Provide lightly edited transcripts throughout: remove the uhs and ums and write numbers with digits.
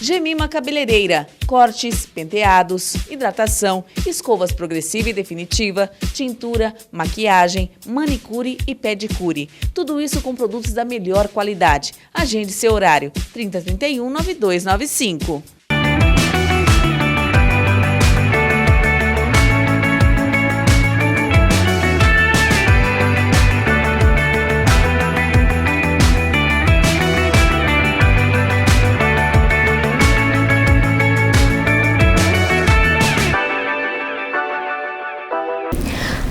Gemima Cabeleireira, cortes, penteados, hidratação, escovas progressiva e definitiva, tintura, maquiagem, manicure e pedicure. Tudo isso com produtos da melhor qualidade. Agende seu horário, 3031-9295.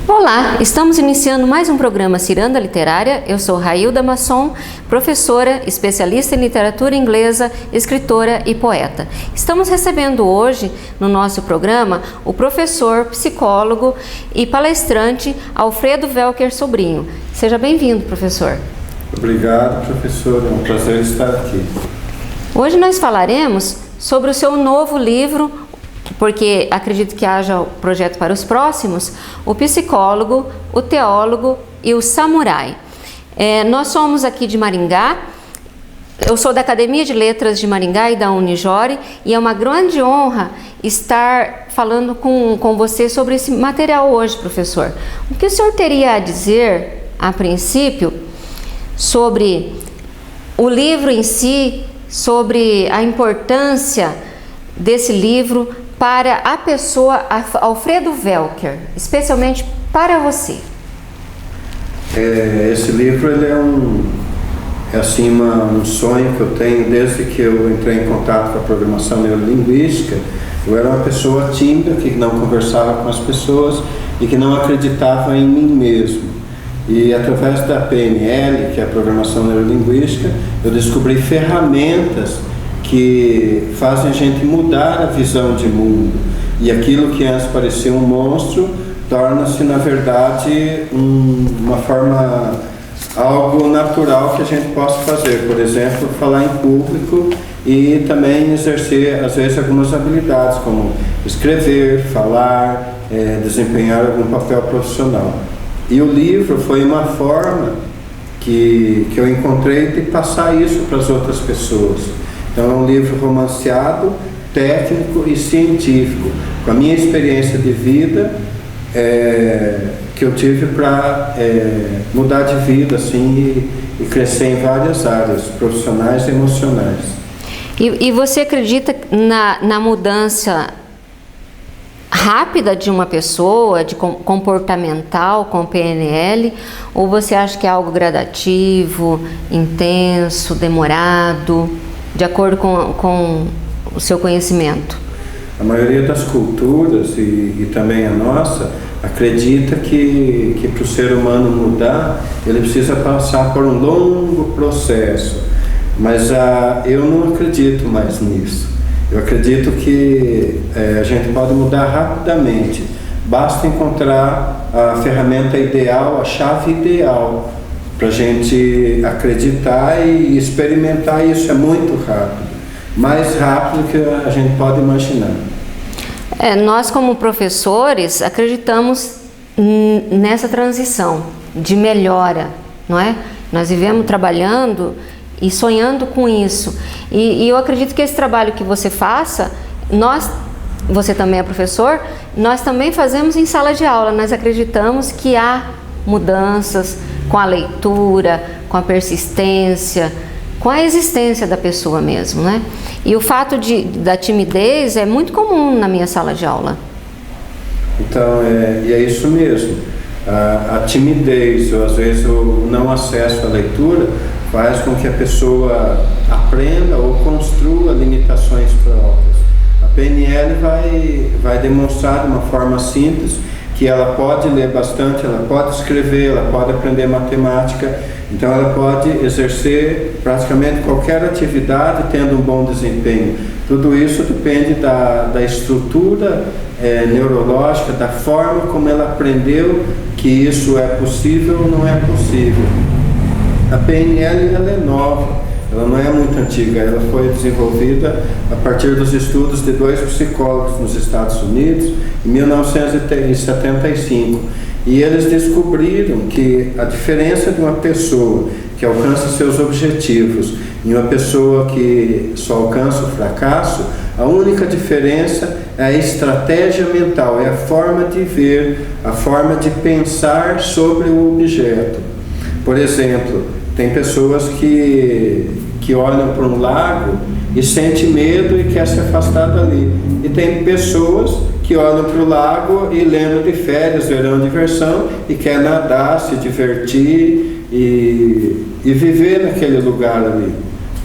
Olá, estamos iniciando mais um programa Ciranda Literária. Eu sou Railda Masson, professora, especialista em literatura inglesa, escritora e poeta. Estamos recebendo hoje no nosso programa o professor, psicólogo e palestrante Alfredo Welker Sobrinho. Seja bem-vindo, professor. Obrigado, professor. É um prazer estar aqui. Hoje nós falaremos sobre o seu novo livro, porque acredito que haja projeto para os próximos, o psicólogo, o teólogo e o samurai. Nós somos aqui de Maringá, eu sou da Academia de Letras de Maringá e da Unijore, e é uma grande honra estar falando com você sobre esse material hoje, professor. O que o senhor teria a dizer, a princípio, sobre o livro em si, sobre a importância desse livro para a pessoa Alfredo Welker, especialmente para você? Esse livro ele é assim um sonho que eu tenho desde que eu entrei em contato com a programação neurolinguística. Eu era uma pessoa tímida, que não conversava com as pessoas e que não acreditava em mim mesmo. E através da PNL, que é a programação neurolinguística, eu descobri ferramentas que fazem a gente mudar a visão de mundo. E aquilo que antes parecia um monstro torna-se, na verdade, uma forma, algo natural que a gente possa fazer. Por exemplo, falar em público e também exercer, às vezes, algumas habilidades, como escrever, falar, desempenhar algum papel profissional. E o livro foi uma forma que eu encontrei de passar isso para as outras pessoas. Então é um livro romanceado, técnico e científico, com a minha experiência de vida que eu tive para mudar de vida assim, e crescer em várias áreas, profissionais e emocionais. E você acredita na mudança rápida de uma pessoa, de comportamental com PNL, ou você acha que é algo gradativo, intenso, demorado, de acordo com o seu conhecimento? A maioria das culturas, e também a nossa, acredita que para o ser humano mudar, ele precisa passar por um longo processo. Mas eu não acredito mais nisso. Eu acredito que a gente pode mudar rapidamente. Basta encontrar a ferramenta ideal, a chave ideal, para a gente acreditar e experimentar isso. É muito rápido, mais rápido que a gente pode imaginar. Nós como professores acreditamos nessa transição de melhora, não é? Nós vivemos trabalhando e sonhando com isso, e eu acredito que esse trabalho que você faça, você também é professor, nós também fazemos em sala de aula. Nós acreditamos que há mudanças com a leitura, com a persistência, com a existência da pessoa mesmo, né? E o fato da timidez é muito comum na minha sala de aula. Então, é isso mesmo. A timidez, ou às vezes o não acesso à leitura, faz com que a pessoa aprenda ou construa limitações próprias. A PNL vai demonstrar de uma forma simples que ela pode ler bastante, ela pode escrever, ela pode aprender matemática, então ela pode exercer praticamente qualquer atividade tendo um bom desempenho. Tudo isso depende da estrutura neurológica, da forma como ela aprendeu que isso é possível ou não é possível. A PNL ela é nova, ela não é muito antiga, ela foi desenvolvida a partir dos estudos de 2 psicólogos nos Estados Unidos em 1975. E eles descobriram que a diferença de uma pessoa que alcança seus objetivos Em uma pessoa que só alcança o fracasso, a única diferença é a estratégia mental, é a forma de ver, a forma de pensar sobre o objeto. Por exemplo, tem pessoas que olham para um lago e sentem medo e querem se afastar dali. E tem pessoas que olham para o lago e lembram de férias, verão, diversão, e querem nadar, se divertir e viver naquele lugar ali.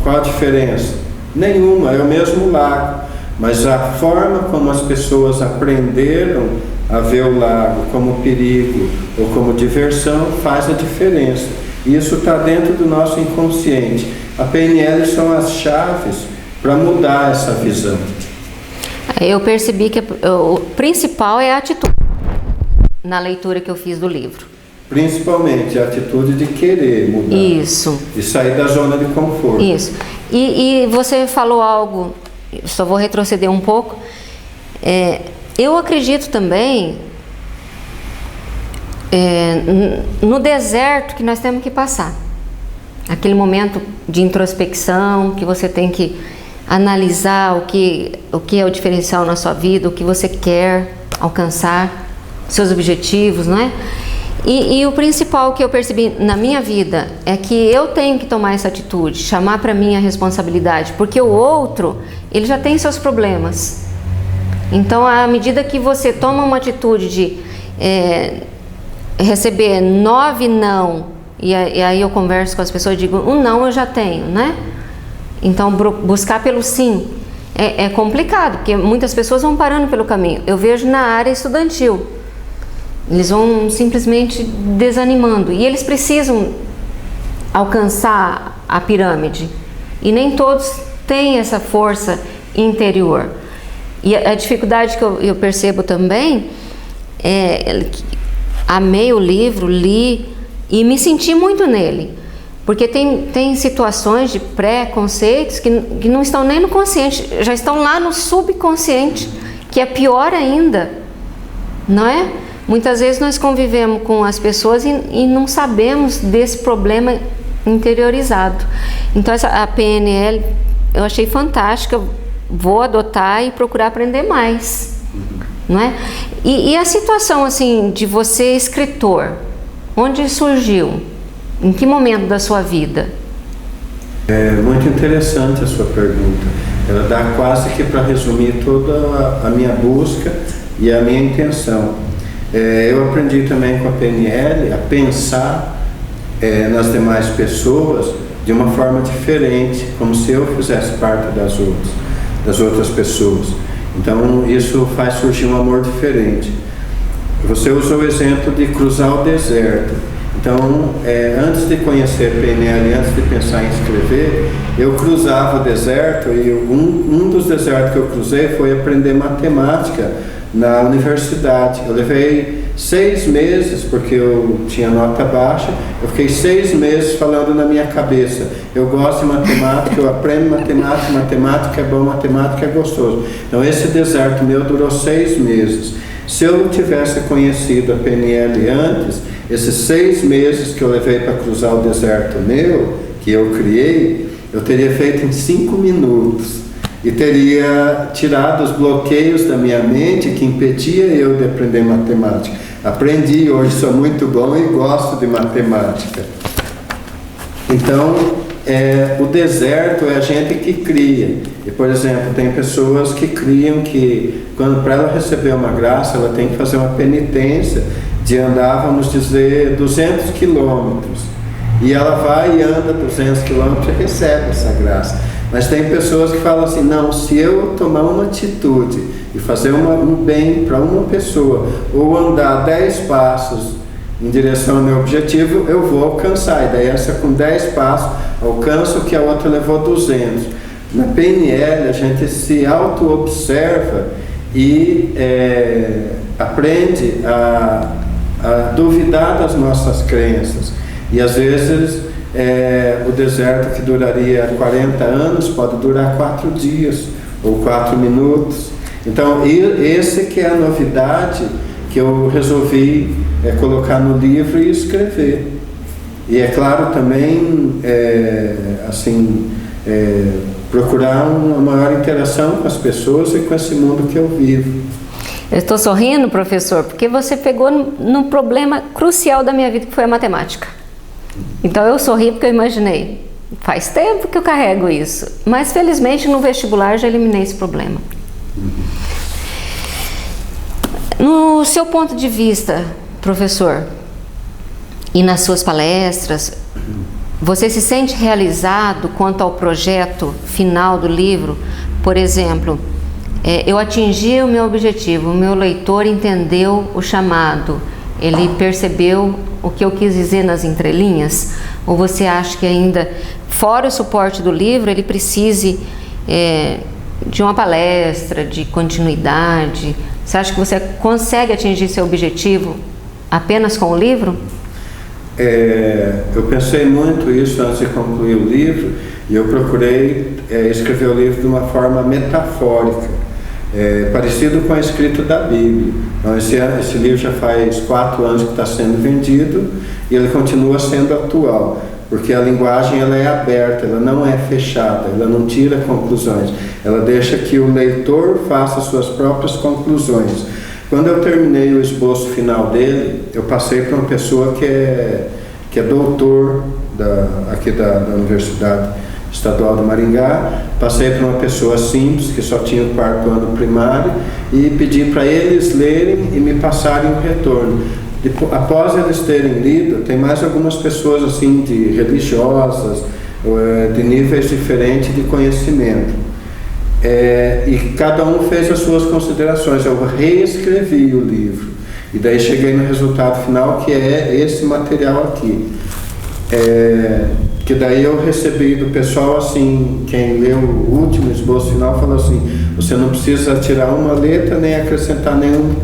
Qual a diferença? Nenhuma, é o mesmo lago, mas a forma como as pessoas aprenderam a ver o lago como perigo ou como diversão faz a diferença. Isso está dentro do nosso inconsciente. A PNL são as chaves para mudar essa visão. Eu percebi que o principal é a atitude na leitura que eu fiz do livro. Principalmente a atitude de querer mudar. Isso. E sair da zona de conforto. Isso. E você falou algo, só vou retroceder um pouco. Eu acredito também no deserto que nós temos que passar. Aquele momento de introspecção, que você tem que analisar o que é o diferencial na sua vida, o que você quer alcançar, seus objetivos, não é? E o principal que eu percebi na minha vida é que eu tenho que tomar essa atitude, chamar para mim a responsabilidade, porque o outro, ele já tem seus problemas. Então, à medida que você toma uma atitude de receber 9 não, e aí eu converso com as pessoas e digo, um não eu já tenho, né? Então, buscar pelo sim é complicado, porque muitas pessoas vão parando pelo caminho. Eu vejo na área estudantil, eles vão simplesmente desanimando, e eles precisam alcançar a pirâmide, e nem todos têm essa força interior. E a dificuldade que eu percebo também amei o livro, li e me senti muito nele, porque tem situações de preconceitos que não estão nem no consciente, já estão lá no subconsciente, que é pior ainda, não é? Muitas vezes nós convivemos com as pessoas e não sabemos desse problema interiorizado. Então a PNL eu achei fantástica, vou adotar e procurar aprender mais, não é? E a situação assim de você escritor, onde surgiu? Em que momento da sua vida? É muito interessante a sua pergunta. Ela dá quase que para resumir toda a minha busca e a minha intenção. Eu aprendi também com a PNL a pensar nas demais pessoas de uma forma diferente, como se eu fizesse parte das outras pessoas. Então isso faz surgir um amor diferente. Você usou o exemplo de cruzar o deserto. Então, antes de conhecer PNL, antes de pensar em escrever, eu cruzava o deserto, e um dos desertos que eu cruzei foi aprender matemática na universidade. Eu levei 6 meses, porque eu tinha nota baixa, eu fiquei 6 meses falando na minha cabeça, eu gosto de matemática, eu aprendo matemática, matemática é bom, matemática é gostoso. Então esse deserto meu durou 6 meses. Se eu não tivesse conhecido a PNL antes, esses 6 meses que eu levei para cruzar o deserto meu, que eu criei, eu teria feito em 5 minutos. E teria tirado os bloqueios da minha mente que impedia eu de aprender matemática. Aprendi, hoje sou muito bom e gosto de matemática. Então, o deserto é a gente que cria. E, por exemplo, tem pessoas que criam que, para ela receber uma graça, ela tem que fazer uma penitência de andar, vamos dizer, 200 quilômetros. E ela vai e anda 200 quilômetros e recebe essa graça. Mas tem pessoas que falam assim, não, se eu tomar uma atitude e fazer um bem para uma pessoa, ou andar 10 passos em direção ao meu objetivo, eu vou alcançar. E daí essa com 10 passos alcança o que a outra levou 200. Na PNL a gente se auto-observa e aprende a duvidar das nossas crenças. E às vezes o deserto que duraria 40 anos pode durar 4 dias ou 4 minutos. Então esse que é a novidade que eu resolvi colocar no livro e escrever. E é claro também assim, procurar uma maior interação com as pessoas e com esse mundo que eu vivo. Eu estou sorrindo, professor, porque você pegou no problema crucial da minha vida, que foi a matemática. Então eu sorri porque eu imaginei, faz tempo que eu carrego isso, mas felizmente no vestibular já eliminei esse problema. No seu ponto de vista, professor, e nas suas palestras, você se sente realizado quanto ao projeto final do livro? Por exemplo, eu atingi o meu objetivo, o meu leitor entendeu o chamado, ele percebeu o que eu quis dizer nas entrelinhas? Ou você acha que ainda, fora o suporte do livro, ele precise de uma palestra, de continuidade? Você acha que você consegue atingir seu objetivo apenas com o livro? Eu pensei muito isso antes de concluir o livro, e eu procurei escrever o livro de uma forma metafórica, parecido com a escrita da Bíblia. Então, esse livro já faz 4 anos que está sendo vendido e ele continua sendo atual, porque a linguagem ela é aberta, ela não é fechada, ela não tira conclusões, ela deixa que o leitor faça suas próprias conclusões. Quando eu terminei o esboço final dele, eu passei para uma pessoa que é doutor aqui da Universidade Estadual do Maringá, passei para uma pessoa simples, que só tinha o 4º ano primário, e pedi para eles lerem e me passarem um retorno. Após eles terem lido, tem mais algumas pessoas assim, de religiosas, de níveis diferentes de conhecimento. E cada um fez as suas considerações. Eu reescrevi o livro e daí cheguei no resultado final, que é esse material aqui, que daí eu recebi do pessoal assim, quem leu o último esboço final falou assim: você não precisa tirar uma letra nem acrescentar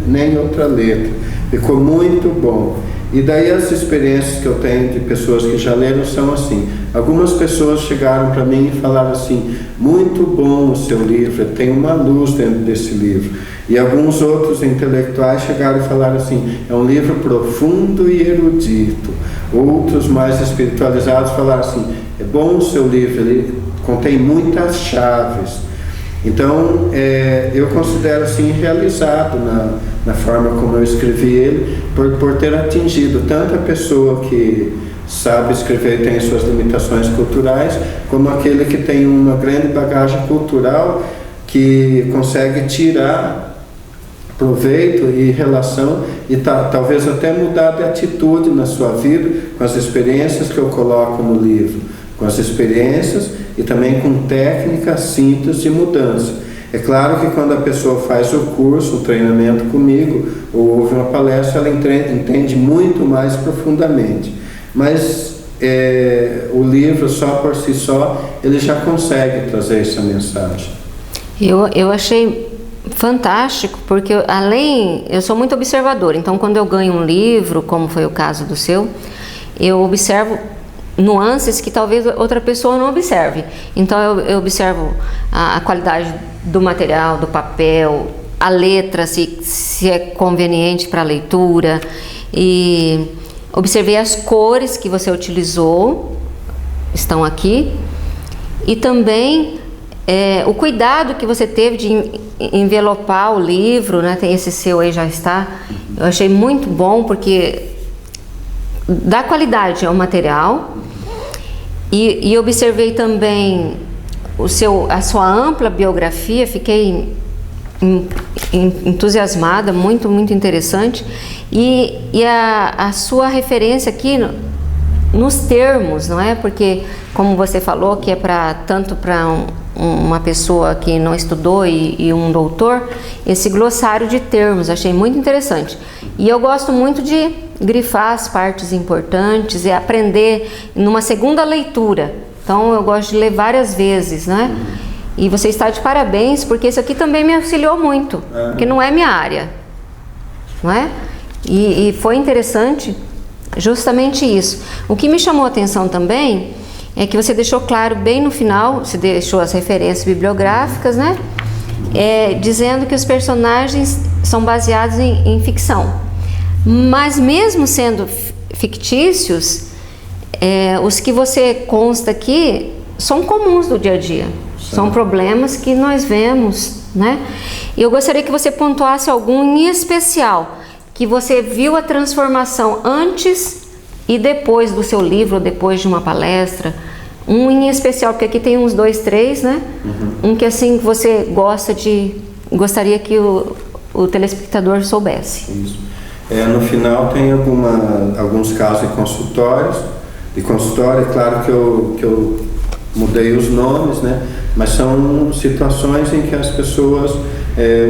nem outra letra, ficou muito bom. E daí as experiências que eu tenho de pessoas que já leram são assim: algumas pessoas chegaram para mim e falaram assim: muito bom o seu livro, tem uma luz dentro desse livro. E alguns outros intelectuais chegaram e falaram assim: é um livro profundo e erudito. Outros mais espiritualizados falaram assim: é bom o seu livro, ele contém muitas chaves. Então, eu considero assim realizado na forma como eu escrevi ele, por ter atingido tanto a pessoa que sabe escrever e tem suas limitações culturais, como aquele que tem uma grande bagagem cultural, que consegue tirar proveito e relação e talvez até mudar de atitude na sua vida com as experiências que eu coloco no livro, com as experiências e também com técnicas simples de mudança. É claro que quando a pessoa faz o curso, o treinamento comigo, ou ouve uma palestra, ela entende muito mais profundamente. Mas o livro, só por si só, ele já consegue trazer essa mensagem. Eu achei fantástico, porque eu sou muito observadora, então quando eu ganho um livro, como foi o caso do seu, eu observo nuances que talvez outra pessoa não observe. Então eu observo a qualidade do material, do papel, a letra, se é conveniente para a leitura, e observei as cores que você utilizou, estão aqui, e também o cuidado que você teve de envelopar o livro, né? Tem esse seu aí, já está. Eu achei muito bom, porque dá qualidade ao material, e observei também a sua ampla biografia, fiquei entusiasmada, muito, muito interessante, e a sua referência aqui nos termos, não é? Porque, como você falou, que é tanto para uma pessoa que não estudou e um doutor, esse glossário de termos, achei muito interessante. E eu gosto muito de grifar as partes importantes e aprender numa segunda leitura. Então eu gosto de ler várias vezes, né? E você está de parabéns, porque isso aqui também me auxiliou muito, porque não é minha área, não é? E foi interessante justamente isso. O que me chamou a atenção também é que você deixou claro bem no final, você deixou as referências bibliográficas, né? Dizendo que os personagens são baseados em ficção. Mas mesmo sendo fictícios, os que você consta aqui são comuns do dia a dia. São problemas que nós vemos, né? E eu gostaria que você pontuasse algum em especial, que você viu a transformação antes e depois do seu livro, depois de uma palestra. Um em especial, porque aqui tem uns 2, 3, né? Um que assim você gostaria que o telespectador soubesse. Isso. No final tem alguns casos de consultório, claro que eu mudei os nomes, né? Mas são situações em que as pessoas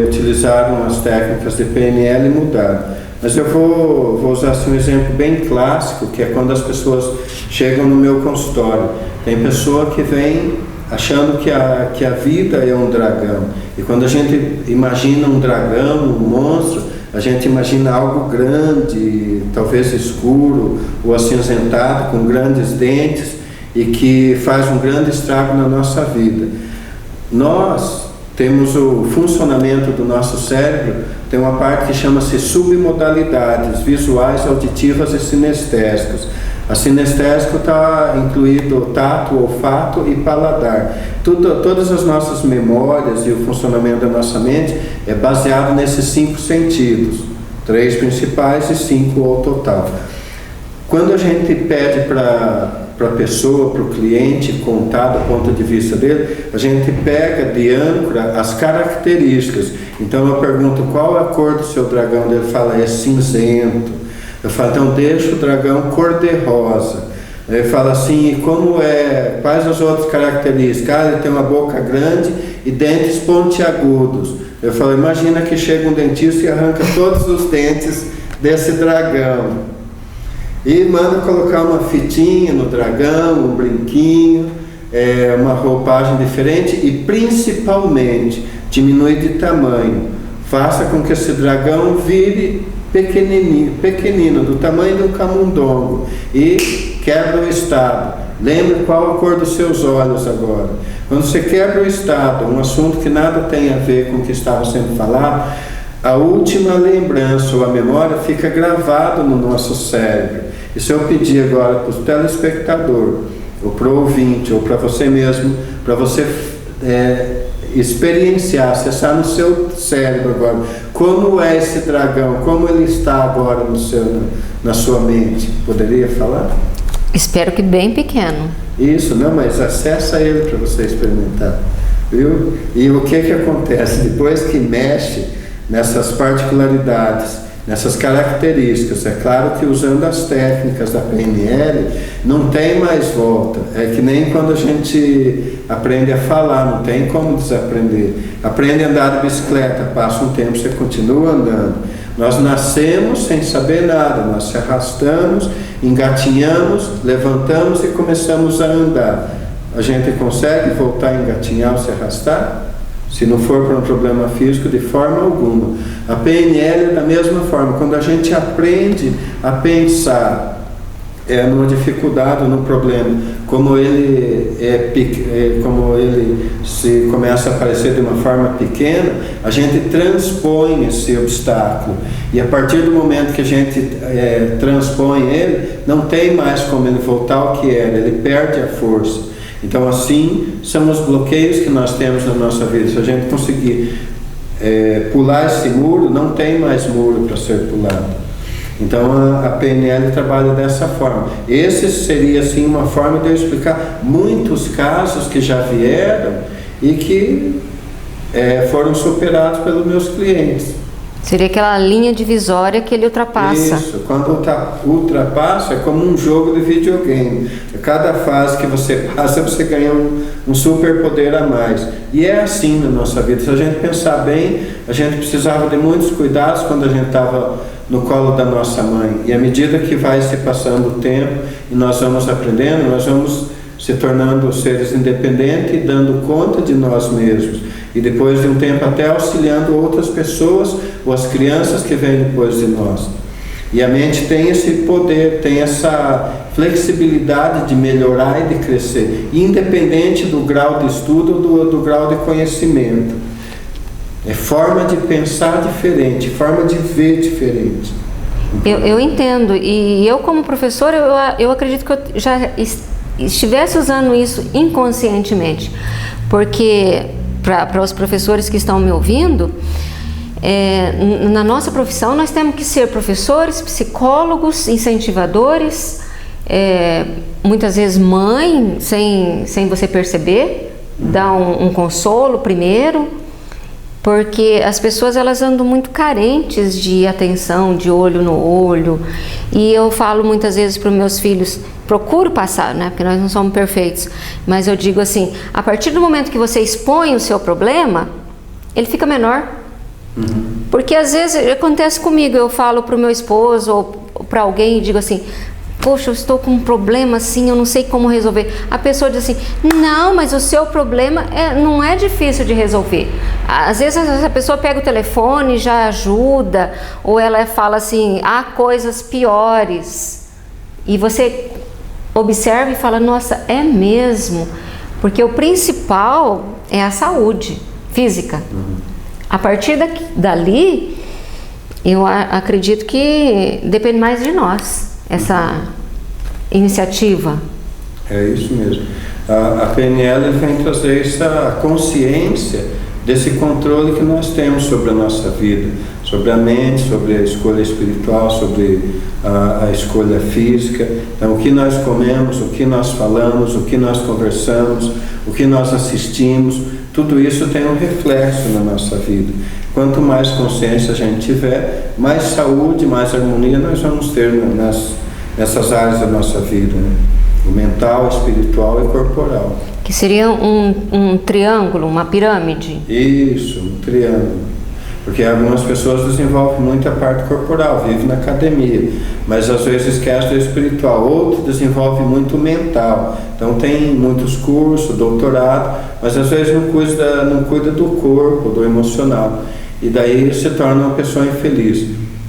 utilizaram as técnicas de PNL e mudaram. Mas eu vou usar assim, um exemplo bem clássico, que é quando as pessoas chegam no meu consultório. Tem pessoa que vem achando que a vida é um dragão. E quando a gente imagina um dragão, um monstro, a gente imagina algo grande, talvez escuro ou acinzentado, com grandes dentes, e que faz um grande estrago na nossa vida. Nós temos o funcionamento do nosso cérebro, tem uma parte que chama-se submodalidades visuais, auditivas e sinestésicas. A sinestésico está incluído tato, olfato e paladar. Todas as nossas memórias e o funcionamento da nossa mente é baseado nesses 5 sentidos, 3 principais e 5 ao total. Quando a gente pede para a pessoa, para o cliente contar do ponto de vista dele, a gente pega de âncora as características. Então eu pergunto qual é a cor do seu dragão, ele fala é cinzento. Eu falo, então deixa o dragão cor-de-rosa. Ele fala assim, quais as outras características? Ele tem uma boca grande e dentes pontiagudos. Eu falo, imagina que chega um dentista e arranca todos os dentes desse dragão. E manda colocar uma fitinha no dragão, um brinquinho, uma roupagem diferente e principalmente diminui de tamanho. Faça com que esse dragão vire pequenino, do tamanho de um camundongo, e quebra o estado. Lembre qual a cor dos seus olhos agora. Quando você quebra o estado, um assunto que nada tem a ver com o que estava sendo falado, a última lembrança ou a memória fica gravado no nosso cérebro. E se eu pedir agora para o telespectador, ou para o ouvinte, ou para você mesmo, para você experienciar, acessar no seu cérebro agora, como é esse dragão, como ele está agora na sua mente, poderia falar? Espero que bem pequeno. Isso, não, mas acessa ele para você experimentar, viu? E o que acontece? Depois que mexe nessas particularidades, nessas características, é claro que usando as técnicas da PNL, não tem mais volta. É que nem quando a gente aprende a falar, não tem como desaprender. Aprende a andar de bicicleta, passa um tempo, você continua andando. Nós nascemos sem saber nada, nós se arrastamos, engatinhamos, levantamos e começamos a andar. A gente consegue voltar a engatinhar ou se arrastar? Se não for por um problema físico, de forma alguma. A PNL é da mesma forma. Quando a gente aprende a pensar numa dificuldade, num problema, como ele se começa a aparecer de uma forma pequena, a gente transpõe esse obstáculo. E a partir do momento que a gente transpõe ele, não tem mais como ele voltar ao que era, ele perde a força. Então assim são os bloqueios que nós temos na nossa vida. Se a gente conseguir pular esse muro, não tem mais muro para ser pulado. Então a PNL trabalha dessa forma. Esse seria assim uma forma de eu explicar muitos casos que já vieram e que foram superados pelos meus clientes. Seria aquela linha divisória que ele ultrapassa. Isso, quando ultrapassa é como um jogo de videogame. A cada fase que você passa, você ganha um superpoder a mais. E é assim na nossa vida. Se a gente pensar bem, a gente precisava de muitos cuidados quando a gente estava no colo da nossa mãe. E à medida que vai se passando o tempo e nós vamos aprendendo, nós vamos se tornando seres independentes e dando conta de nós mesmos. E depois de um tempo até auxiliando outras pessoas ou as crianças que vêm depois de nós. E a mente tem esse poder, tem essa flexibilidade de melhorar e de crescer, independente do grau de estudo ou do grau de conhecimento. É forma de pensar diferente, forma de ver diferente. Eu entendo, e eu como professora, eu acredito que eu já estivesse usando isso inconscientemente, porque para os professores que estão me ouvindo, na nossa profissão nós temos que ser professores, psicólogos, incentivadores, muitas vezes mãe, sem você perceber, dar um consolo primeiro, porque as pessoas elas andam muito carentes de atenção, de olho no olho, e eu falo muitas vezes para os meus filhos, procuro passar, né, porque nós não somos perfeitos, mas eu digo assim, a partir do momento que você expõe o seu problema, ele fica menor. Porque às vezes acontece comigo, eu falo para o meu esposo ou para alguém e digo assim, poxa, eu estou com um problema assim, eu não sei como resolver. A pessoa diz assim, não, mas o seu problema não é difícil de resolver. Às vezes a pessoa pega o telefone e já ajuda, ou ela fala assim, há coisas piores. E você observa e fala, nossa, é mesmo. Porque o principal é a saúde física. A partir dali, eu acredito que depende mais de nós, essa iniciativa. É isso mesmo. A PNL vem trazer essa consciência desse controle que nós temos sobre a nossa vida, sobre a mente, sobre a escolha espiritual, sobre a escolha física. Então, o que nós comemos, o que nós falamos, o que nós conversamos, o que nós assistimos, tudo isso tem um reflexo na nossa vida. Quanto mais consciência a gente tiver, mais saúde, mais harmonia nós vamos ter nessas áreas da nossa vida, né? O mental, espiritual e corporal. Que seria um triângulo, uma pirâmide? Isso, um triângulo. Porque algumas pessoas desenvolvem muito a parte corporal, vivem na academia, mas às vezes esquece do espiritual. Outro desenvolve muito o mental, então tem muitos cursos, doutorado, mas às vezes não cuida do corpo, do emocional, e daí se torna uma pessoa infeliz.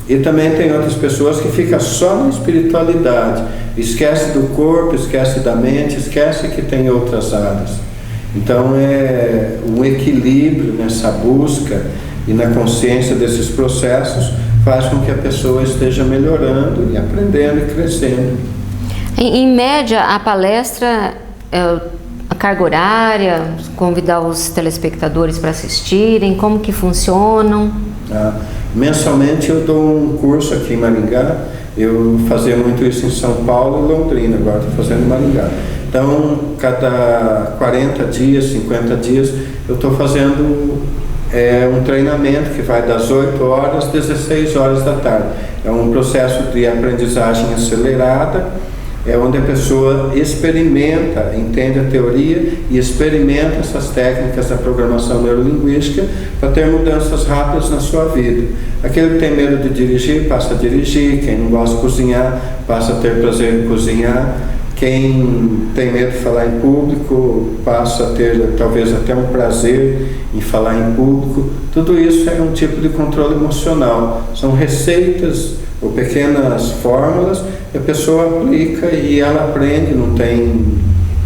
E também tem outras pessoas que ficam só na espiritualidade, esquece do corpo, esquece da mente, esquece que tem outras áreas. Então é um equilíbrio nessa busca e na consciência desses processos faz com que a pessoa esteja melhorando e aprendendo e crescendo. Em média, a palestra, a carga horária, convidar os telespectadores para assistirem, como que funcionam? Mensalmente eu dou um curso aqui em Maringá, eu fazia muito isso em São Paulo e Londrina, agora estou fazendo em Maringá. Então, cada 40 dias, 50 dias, eu estou fazendo um treinamento que vai das 8 horas às 16 horas da tarde. É um processo de aprendizagem acelerada, onde a pessoa experimenta, entende a teoria e experimenta essas técnicas da programação neurolinguística para ter mudanças rápidas na sua vida. Aquele que tem medo de dirigir, passa a dirigir. Quem não gosta de cozinhar, passa a ter prazer em cozinhar. Quem tem medo de falar em público, passa a ter talvez até um prazer em falar em público. Tudo isso é um tipo de controle emocional. São receitas ou pequenas fórmulas que a pessoa aplica e ela aprende, não tem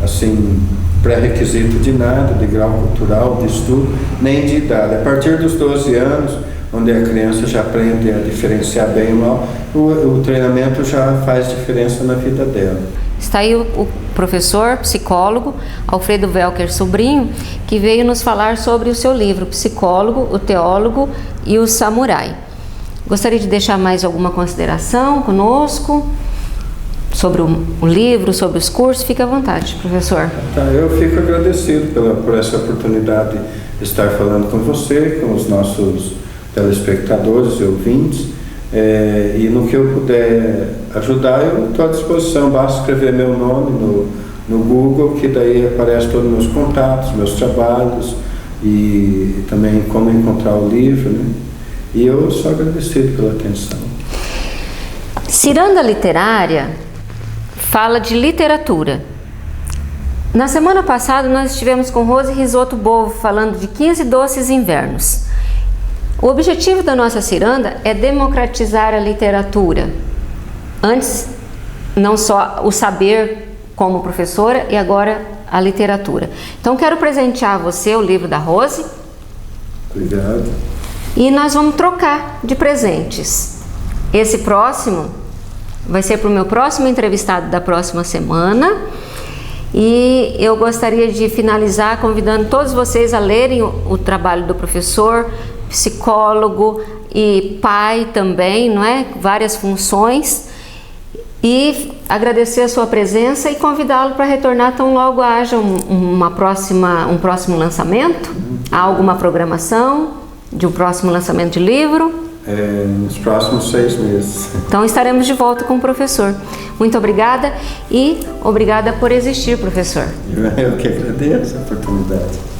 assim pré-requisito de nada, de grau cultural, de estudo, nem de idade. A partir dos 12 anos, onde a criança já aprende a diferenciar bem e mal, o treinamento já faz diferença na vida dela. Está aí o professor, psicólogo, Alfredo Welker Sobrinho, que veio nos falar sobre o seu livro, Psicólogo, o Teólogo e o Samurai. Gostaria de deixar mais alguma consideração conosco sobre o livro, sobre os cursos? Fique à vontade, professor. Eu fico agradecido por essa oportunidade de estar falando com você, com os nossos telespectadores e ouvintes. E no que eu puder ajudar, eu estou à disposição. Basta escrever meu nome no Google, que daí aparece todos os meus contatos, meus trabalhos e também como encontrar o livro, né? E eu sou agradecido pela atenção. Ciranda Literária fala de literatura. Na semana passada nós estivemos com Rose Risotto Bovo falando de 15 doces invernos. O objetivo da nossa ciranda é democratizar a literatura. Antes, não só o saber como professora e agora a literatura. Então, quero presentear a você o livro da Rose. Obrigado. E nós vamos trocar de presentes. Esse próximo vai ser para o meu próximo entrevistado da próxima semana. E eu gostaria de finalizar convidando todos vocês a lerem o trabalho do professor, psicólogo e pai também, não é? Várias funções. E agradecer a sua presença e convidá-lo para retornar tão logo haja um próximo lançamento. Há alguma programação de um próximo lançamento de livro? Nos próximos 6 meses. Então estaremos de volta com o professor. Muito obrigada e obrigada por existir, professor. Eu que agradeço a oportunidade.